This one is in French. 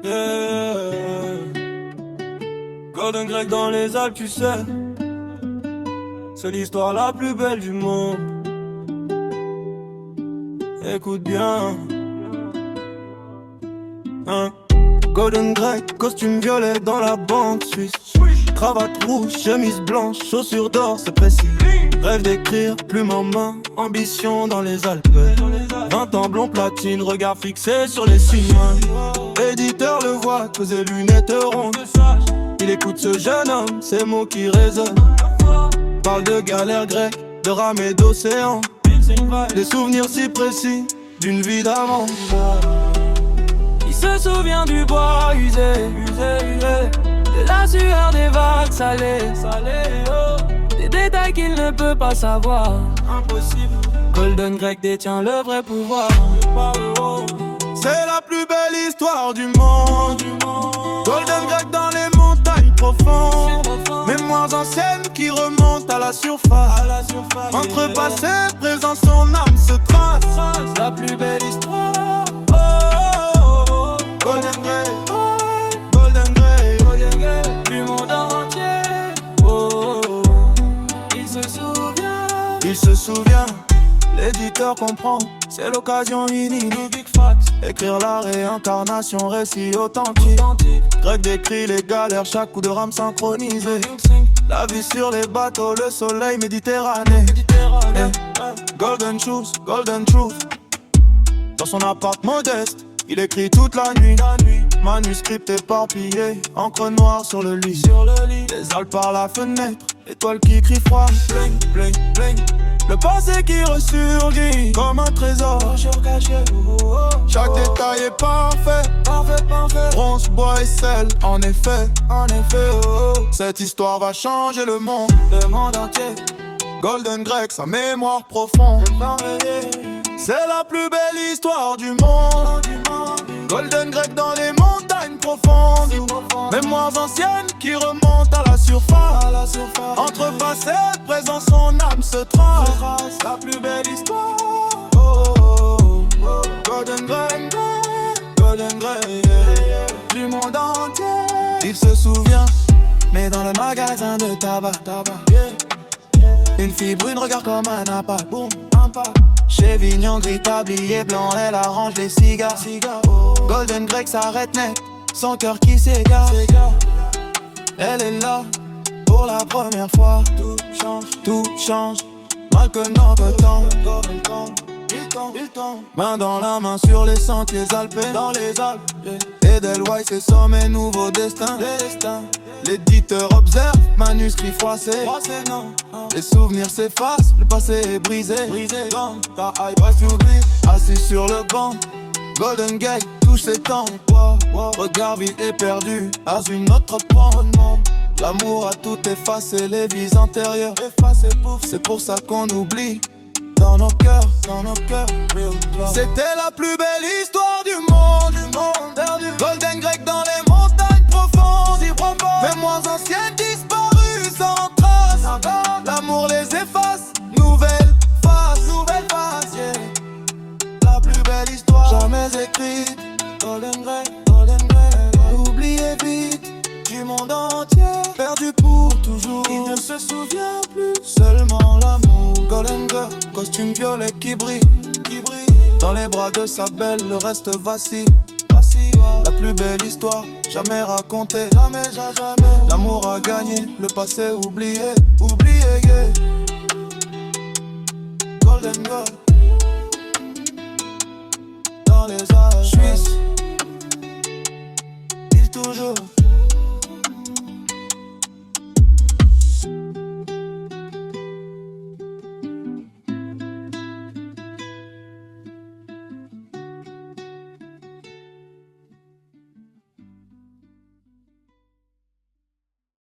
Yeah. Golden Grec dans les Alpes, tu sais. C'est l'histoire la plus belle du monde. Écoute bien. Hein? Golden Grec, costume violet dans la banque suisse. Cravate rouge, chemise blanche, chaussures d'or, c'est précis. Rêve d'écrire, plume en main, ambition dans les Alpes. 20 ans blond platine, regard fixé sur les signes. Éditeur le voit, que ses lunettes rondes. Il écoute ce jeune homme, ces mots qui résonnent. Parle de galère grecque, de rame et d'océan. Des souvenirs si précis, d'une vie d'avant. Il se souvient du bois usé, de la sueur des vagues salées, des détails qu'il ne peut pas savoir. Impossible. Golden Grec détient le vrai pouvoir. C'est la plus belle histoire du monde. Golden Grec dans les montagnes profondes. Mémoires anciennes qui remontent à la surface. Entre passé et présent, son âme se trace. La plus belle histoire. Golden Grec, Golden Grec, du monde entier. Il se souvient, l'éditeur comprend. C'est l'occasion unique, écrire la réincarnation, récit authentique. Grec décrit les galères, chaque coup de rame synchronisé. La vie sur les bateaux, le soleil méditerranéen. Golden shoes, golden truth. Dans son appart modeste, il écrit toute la nuit. Manuscrit éparpillé, encre noire sur le lit. Les Alpes par la fenêtre, étoiles qui crient froid. Bling, bling, bling. Le passé qui ressurgit comme un trésor. Chaque détail est parfait. Bronze, bois et sel, en effet. Cette histoire va changer le monde entier. Golden Grec, sa mémoire profonde. C'est la plus belle histoire du monde. Golden Grec dans les montagnes profondes. Mémoires anciennes qui remontent à la surface. Entre passé et présent, son âme se trace. La plus belle histoire. Golden Grec, Golden Grec, du monde entier. Il se souvient, mais dans le magasin de tabac. Une fille brune regarde comme un appât. Chez Vignon, gris tablier blanc, elle arrange les cigares. Golden Grec s'arrête net, son cœur qui s'égare. Elle est là, pour la première fois. Tout change, mal que notre temps. Il tombe, main dans la main sur les sentiers alpés. Dans les Alpes, Edelweiss et sommets, nouveau destin. L'éditeur observe, manuscrit froissé. Les souvenirs s'effacent, le passé est brisé. Ta hype va s'oublie, assis sur le banc. Golden Gate touche ses temps. Regard vide et perdu, à une autre pente. L'amour a tout effacé, les vies antérieures. C'est pour ça qu'on oublie. Dans nos cœurs, c'était la plus belle histoire du monde. Golden Grec dans les montagnes profondes. Mémoires anciennes disparues sans trace. L'amour les efface, nouvelle face, yeah. La plus belle histoire jamais écrite. Golden Grec, oublié vite. Du monde entier, perdu pour toujours. Il ne se souvient plus, seulement l'amour. Golden Girl, costume violet qui brille. Dans les bras de sa belle, le reste vacille. La plus belle histoire, jamais racontée. L'amour a gagné, le passé oublié. Yeah. Golden Girl, dans les arbres.